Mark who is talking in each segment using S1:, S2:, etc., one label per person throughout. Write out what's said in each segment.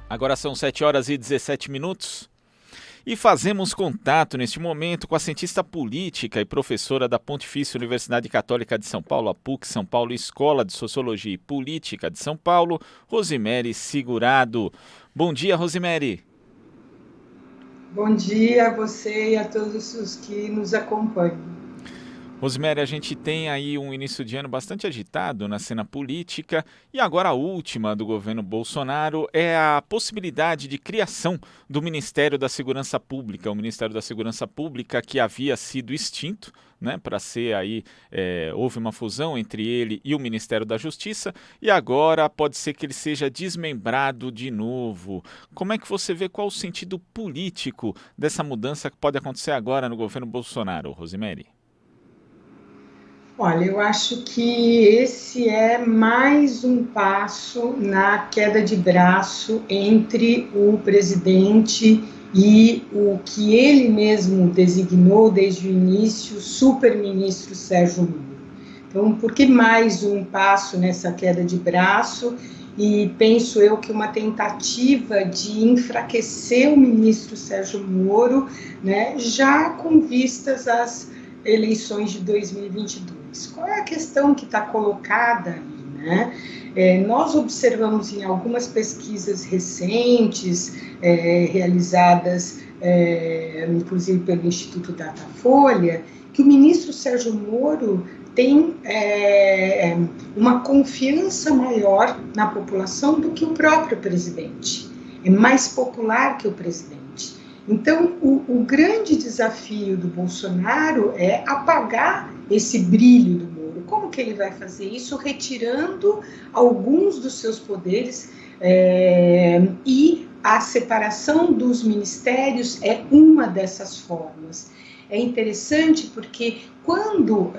S1: Agora são 7 horas e 17 minutos e fazemos contato neste momento com a cientista política e professora da Pontifícia Universidade Católica de São Paulo, a PUC São Paulo, Escola de Sociologia e Política de São Paulo, Rosemary Sigurado. Bom dia, Rosemary.
S2: Bom dia a você e a todos os que nos acompanham.
S1: Rosemary, a gente tem aí um início de ano bastante agitado na cena política e agora a última do governo Bolsonaro é a possibilidade de criação do Ministério da Segurança Pública, o Ministério da Segurança Pública que havia sido extinto, né, para ser aí, houve uma fusão entre ele e o Ministério da Justiça e agora pode ser que ele seja desmembrado de novo. Como é que você vê qual o sentido político dessa mudança que pode acontecer agora no governo Bolsonaro, Rosemary?
S2: Olha, eu acho que esse é mais um passo na queda de braço entre o presidente e o que ele mesmo designou desde o início, super-ministro Sérgio Moro. Então, por que mais um passo nessa queda de braço? E penso eu que uma tentativa de enfraquecer o ministro Sérgio Moro, né, já com vistas às eleições de 2022. Qual é a questão que está colocada ali, né? Nós observamos em algumas pesquisas recentes, realizadas, inclusive pelo Instituto Datafolha, que o ministro Sérgio Moro tem uma confiança maior na população do que o próprio presidente. É mais popular que o presidente. Então, o grande desafio do Bolsonaro é apagar esse brilho do Moro. Como que ele vai fazer isso? Retirando alguns dos seus poderes e a separação dos ministérios é uma dessas formas. É interessante porque quando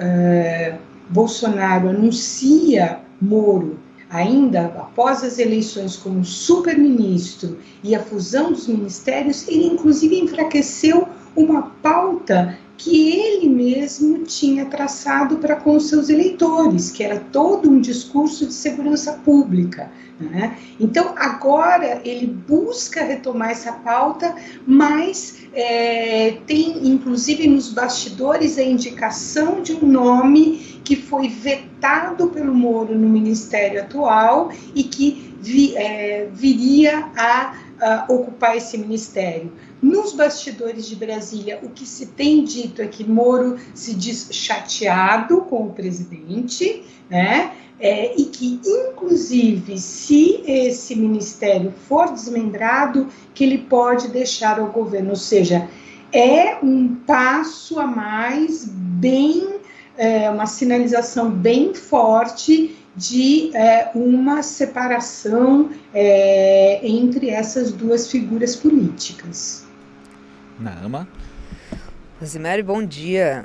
S2: Bolsonaro anuncia Moro ainda após as eleições como super-ministro e a fusão dos ministérios, ele inclusive enfraqueceu uma pauta que ele mesmo tinha traçado para com os seus eleitores, que era todo um discurso de segurança pública, né? Então, agora ele busca retomar essa pauta, mas tem, inclusive, nos bastidores a indicação de um nome que foi vetado pelo Moro no ministério atual e que viria a ocupar esse ministério. Nos bastidores de Brasília, o que se tem dito é que Moro se diz chateado com o presidente, né? E que, inclusive, se esse ministério for desmembrado, que ele pode deixar o governo. Ou seja, é um passo a mais, uma sinalização bem forte de uma separação entre essas duas figuras políticas.
S1: Naama.
S3: Rosemary, bom dia.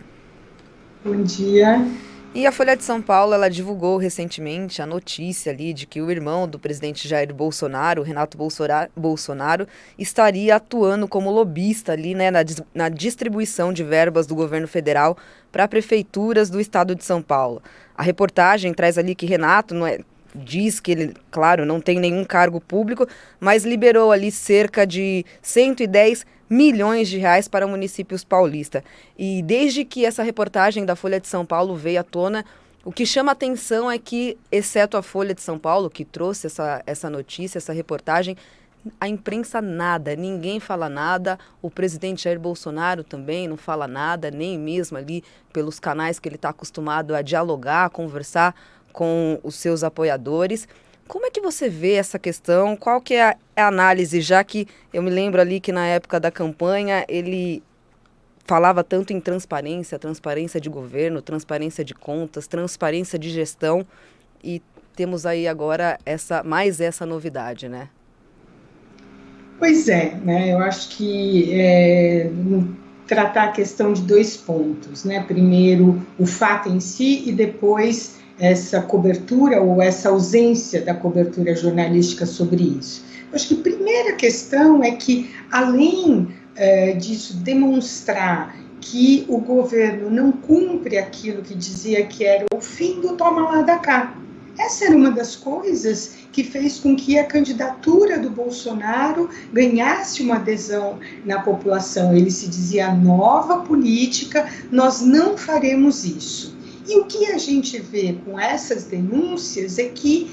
S2: Bom dia.
S3: E a Folha de São Paulo, ela divulgou recentemente a notícia ali de que o irmão do presidente Jair Bolsonaro, Renato Bolsonaro, estaria atuando como lobista ali, né, na distribuição de verbas do governo federal para prefeituras do estado de São Paulo. A reportagem traz ali que Renato diz que ele, claro, não tem nenhum cargo público, mas liberou ali cerca de 110 milhões de reais para municípios paulistas. E desde que essa reportagem da Folha de São Paulo veio à tona, o que chama a atenção é que, exceto a Folha de São Paulo, que trouxe essa notícia, essa reportagem, a imprensa nada, ninguém fala nada, o presidente Jair Bolsonaro também não fala nada, nem mesmo ali pelos canais que ele está acostumado a dialogar, a conversar com os seus apoiadores. Como é que você vê essa questão? Qual que é a análise, já que eu me lembro ali que na época da campanha ele falava tanto em transparência de governo, transparência de contas, transparência de gestão, e temos aí agora mais essa novidade, né?
S2: Pois é, né? Eu acho que tratar a questão de dois pontos, né? Primeiro, o fato em si e depois essa cobertura ou essa ausência da cobertura jornalística sobre isso. Eu acho que a primeira questão é que, além disso demonstrar que o governo não cumpre aquilo que dizia que era o fim do toma lá da cá, Essa era uma das coisas que fez com que a candidatura do Bolsonaro ganhasse uma adesão na população. Ele se dizia nova política, nós não faremos isso. E o que a gente vê com essas denúncias é que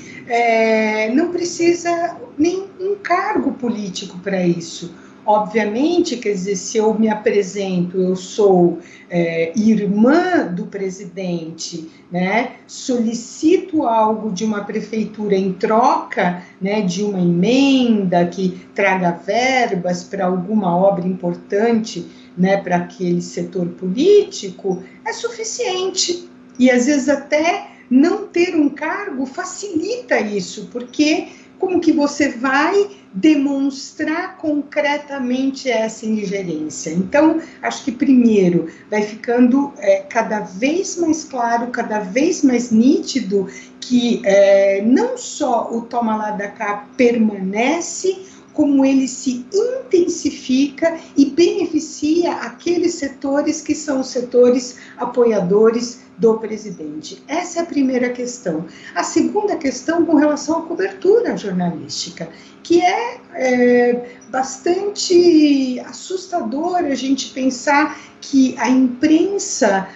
S2: não precisa nem um cargo político para isso. Obviamente, quer dizer, se eu me apresento, eu sou irmã do presidente, né, solicito algo de uma prefeitura em troca, né, de uma emenda que traga verbas para alguma obra importante, né, para aquele setor político, é suficiente. E às vezes até não ter um cargo facilita isso, porque como que você vai demonstrar concretamente essa ingerência? Então, acho que primeiro vai ficando cada vez mais claro, cada vez mais nítido que não só o toma lá da cá permanece, como ele se intensifica e beneficia aqueles setores que são os setores apoiadores do presidente. Essa é a primeira questão. A segunda questão com relação à cobertura jornalística, que é bastante assustador a gente pensar que a imprensa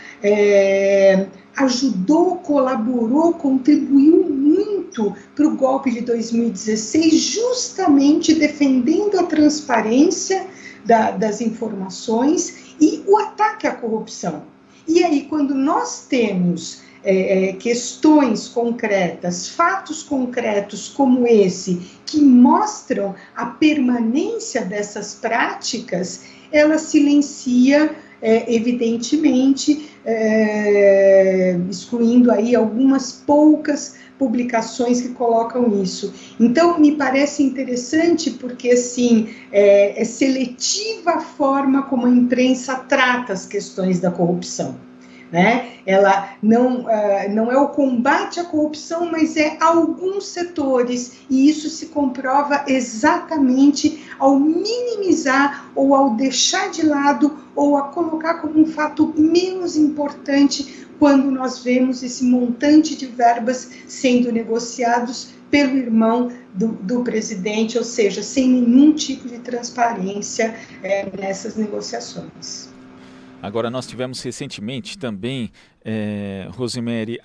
S2: ajudou, colaborou, contribuiu muito para o golpe de 2016, justamente defendendo a transparência das informações e o ataque à corrupção. E aí, quando nós temos questões concretas, fatos concretos como esse, que mostram a permanência dessas práticas, ela silencia, evidentemente, excluindo aí algumas poucas publicações que colocam isso. Então, me parece interessante porque, assim, é seletiva a forma como a imprensa trata as questões da corrupção, né? Ela não é o combate à corrupção, mas é alguns setores, e isso se comprova exatamente ao minimizar ou ao deixar de lado ou a colocar como um fato menos importante quando nós vemos esse montante de verbas sendo negociados pelo irmão do presidente, ou seja, sem nenhum tipo de transparência nessas negociações.
S1: Agora, nós tivemos recentemente também, Rosemary,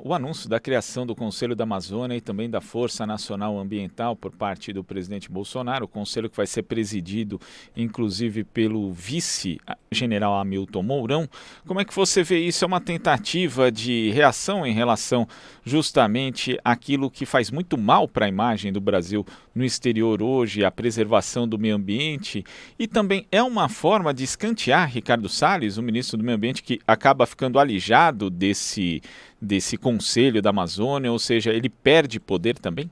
S1: o anúncio da criação do Conselho da Amazônia e também da Força Nacional Ambiental por parte do presidente Bolsonaro, o conselho que vai ser presidido, inclusive, pelo vice-general Hamilton Mourão. Como é que você vê isso? É uma tentativa de reação em relação justamente àquilo que faz muito mal para a imagem do Brasil no exterior hoje, a preservação do meio ambiente, e também é uma forma de escantear Ricardo Salles, o ministro do Meio Ambiente, que acaba ficando alijado desse Conselho da Amazônia, ou seja, ele perde poder também?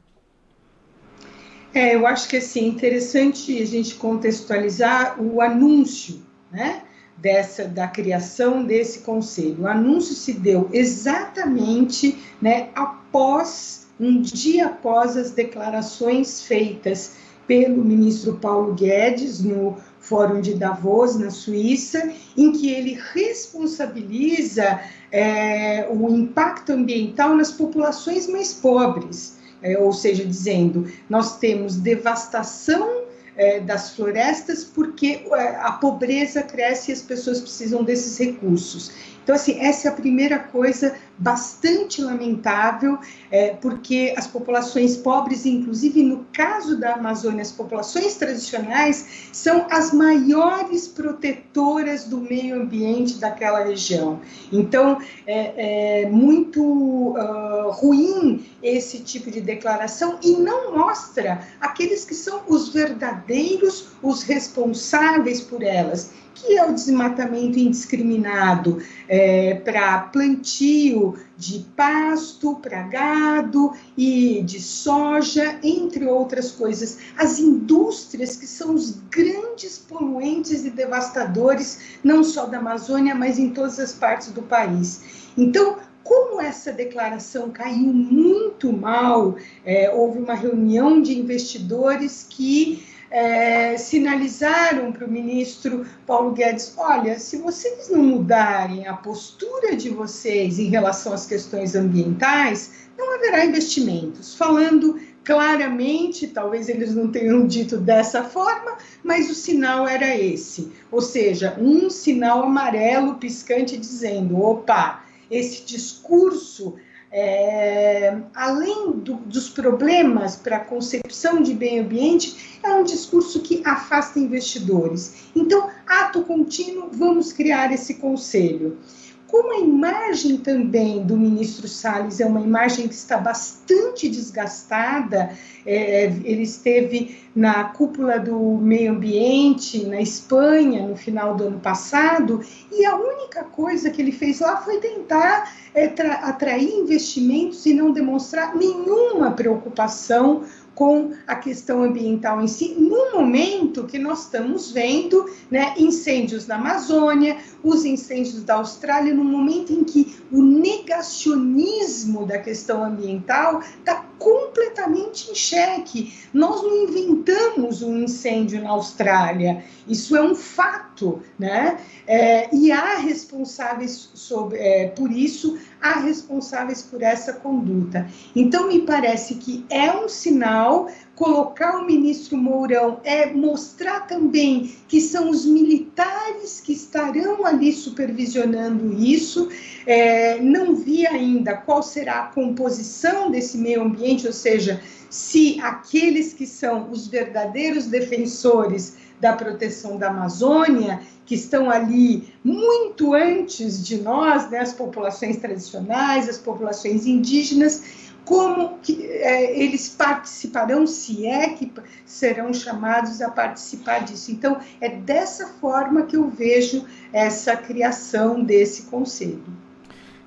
S2: Eu acho que assim, é interessante a gente contextualizar o anúncio, né, da criação desse conselho. O anúncio se deu exatamente, né, um dia após as declarações feitas pelo ministro Paulo Guedes no Fórum de Davos, na Suíça, em que ele responsabiliza o impacto ambiental nas populações mais pobres, ou seja, dizendo, nós temos devastação das florestas porque a pobreza cresce e as pessoas precisam desses recursos. Então, assim, essa é a primeira coisa bastante lamentável, porque as populações pobres, inclusive no caso da Amazônia, as populações tradicionais, são as maiores protetoras do meio ambiente daquela região. Então, é muito ruim esse tipo de declaração e não mostra aqueles que são os verdadeiros, os responsáveis por elas, que é o desmatamento indiscriminado para plantio de pasto, para gado e de soja, entre outras coisas. As indústrias que são os grandes poluentes e devastadores, não só da Amazônia, mas em todas as partes do país. Então, como essa declaração caiu muito mal, houve uma reunião de investidores que sinalizaram para o ministro Paulo Guedes, olha, se vocês não mudarem a postura de vocês em relação às questões ambientais, não haverá investimentos. Falando claramente, talvez eles não tenham dito dessa forma, mas o sinal era esse, ou seja, um sinal amarelo piscante dizendo, opa, esse discurso, além dos problemas para a concepção de meio ambiente, é um discurso que afasta investidores. Então, ato contínuo, vamos criar esse conselho. Como a imagem também do ministro Salles é uma imagem que está bastante desgastada, ele esteve na cúpula do meio ambiente na Espanha no final do ano passado, e a única coisa que ele fez lá foi tentar atrair investimentos e não demonstrar nenhuma preocupação com a questão ambiental em si, no momento que nós estamos vendo, né, incêndios na Amazônia, os incêndios da Austrália, no momento em que o negacionismo da questão ambiental está completamente em xeque. Nós não inventamos um incêndio na Austrália, isso é um fato, né? E há responsáveis por isso, há responsáveis por essa conduta. Então, me parece que é um sinal. Colocar o ministro Mourão é mostrar também que são os militares que estarão ali supervisionando isso. Não vi ainda qual será a composição desse meio ambiente, ou seja, se aqueles que são os verdadeiros defensores da proteção da Amazônia, que estão ali muito antes de nós, né, as populações tradicionais, as populações indígenas, como que eles participarão, se é que serão chamados a participar disso. Então, é dessa forma que eu vejo essa criação desse conselho.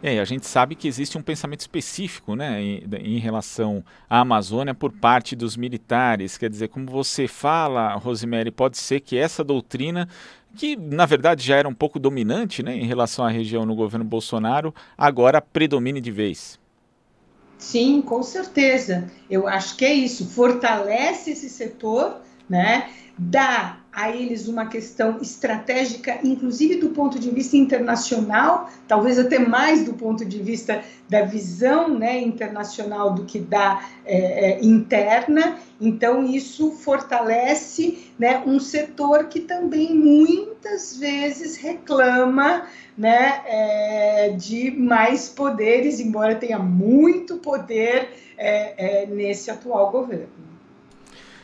S1: A gente sabe que existe um pensamento específico, né, em relação à Amazônia por parte dos militares. Quer dizer, como você fala, Rosemary, pode ser que essa doutrina, que na verdade já era um pouco dominante, né, em relação à região no governo Bolsonaro, agora predomine de vez.
S2: Sim, com certeza. Eu acho que é isso. Fortalece esse setor, né? Dá a eles uma questão estratégica, inclusive do ponto de vista internacional, talvez até mais do ponto de vista da visão, né, internacional do que da interna. Então, isso fortalece, né, um setor que também muitas vezes reclama, né, de mais poderes, embora tenha muito poder nesse atual governo.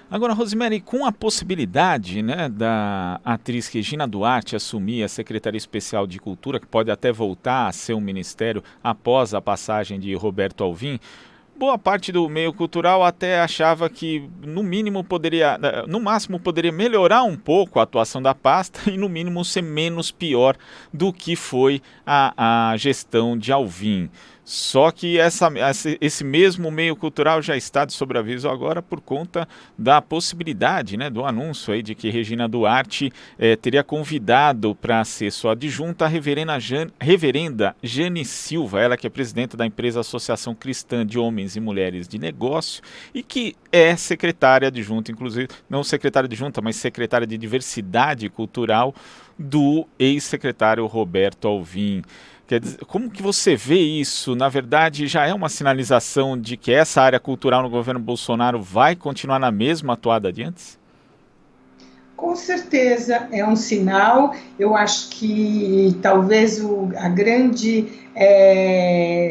S1: Agora, Rosemary, com a possibilidade, né, da atriz Regina Duarte assumir a Secretaria Especial de Cultura, que pode até voltar a ser um ministério após a passagem de Roberto Alvim, boa parte do meio cultural até achava que, no máximo poderia melhorar um pouco a atuação da pasta e, no mínimo, ser menos pior do que foi a gestão de Alvim. Só que esse mesmo meio cultural já está de sobreaviso agora por conta da possibilidade, né, do anúncio aí de que Regina Duarte teria convidado para ser sua adjunta a reverenda Jane Silva, ela que é presidenta da empresa Associação Cristã de Homens e Mulheres de Negócio e que é secretária adjunta, inclusive, não secretária adjunta, mas secretária de Diversidade Cultural do ex-secretário Roberto Alvim. Quer dizer, como que você vê isso? Na verdade, já é uma sinalização de que essa área cultural no governo Bolsonaro vai continuar na mesma toada de antes?
S2: Com certeza, é um sinal. Eu acho que talvez a grande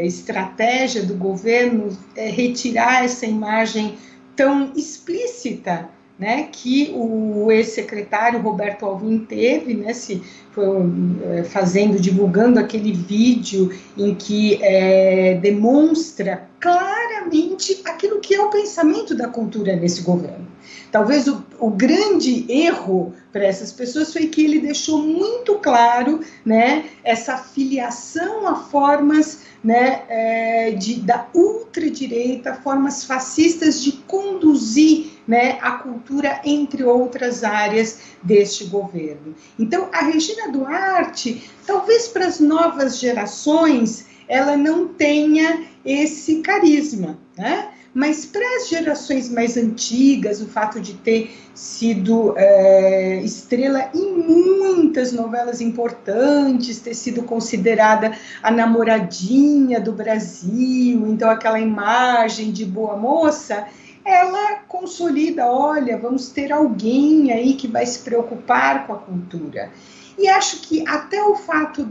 S2: estratégia do governo é retirar essa imagem tão explícita, né, que o ex-secretário Roberto Alvim teve, né, divulgando aquele vídeo em que demonstra claramente aquilo que é o pensamento da cultura nesse governo. Talvez o grande erro para essas pessoas foi que ele deixou muito claro, né, essa filiação a formas, né, da ultradireita, formas fascistas de conduzir, né, a cultura, entre outras áreas deste governo. Então, a Regina Duarte, talvez para as novas gerações, ela não tenha esse carisma, né? mas para as gerações mais antigas, o fato de ter sido estrela em muitas novelas importantes, ter sido considerada a namoradinha do Brasil, então aquela imagem de boa moça, ela consolida, olha, vamos ter alguém aí que vai se preocupar com a cultura. E acho que até o fato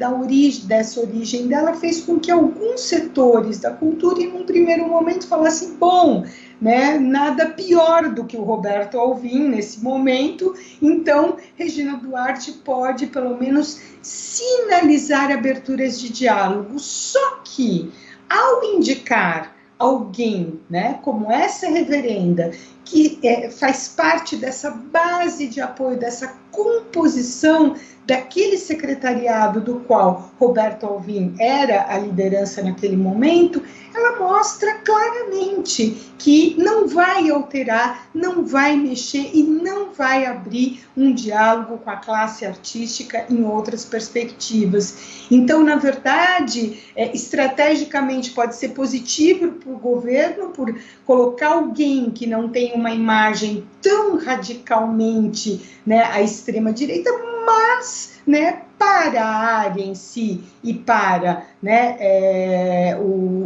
S2: dessa origem dela fez com que alguns setores da cultura, em um primeiro momento, falassem, bom, né, nada pior do que o Roberto Alvim nesse momento, então Regina Duarte pode, pelo menos, sinalizar aberturas de diálogo. Só que, ao indicar alguém, né, como essa reverenda, que faz parte dessa base de apoio, dessa composição daquele secretariado do qual Roberto Alvim era a liderança naquele momento, ela mostra claramente que não vai alterar, não vai mexer e não vai abrir um diálogo com a classe artística em outras perspectivas. Então, na verdade, estrategicamente pode ser positivo para o governo por colocar alguém que não tem uma imagem tão radicalmente, né, à extrema-direita, mas, né, para a área em si e para, né,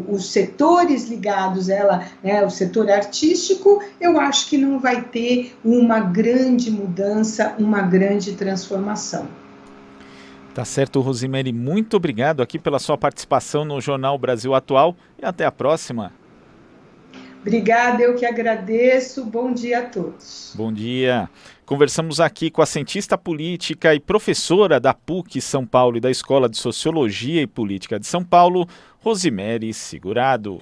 S2: os setores ligados a ela, né, o setor artístico, eu acho que não vai ter uma grande mudança, uma grande transformação.
S1: Tá certo, Rosemary, muito obrigado aqui pela sua participação no Jornal Brasil Atual e até a próxima.
S2: Obrigada, eu que agradeço. Bom dia a todos.
S1: Bom dia. Conversamos aqui com a cientista política e professora da PUC São Paulo e da Escola de Sociologia e Política de São Paulo, Rosemary Segurado.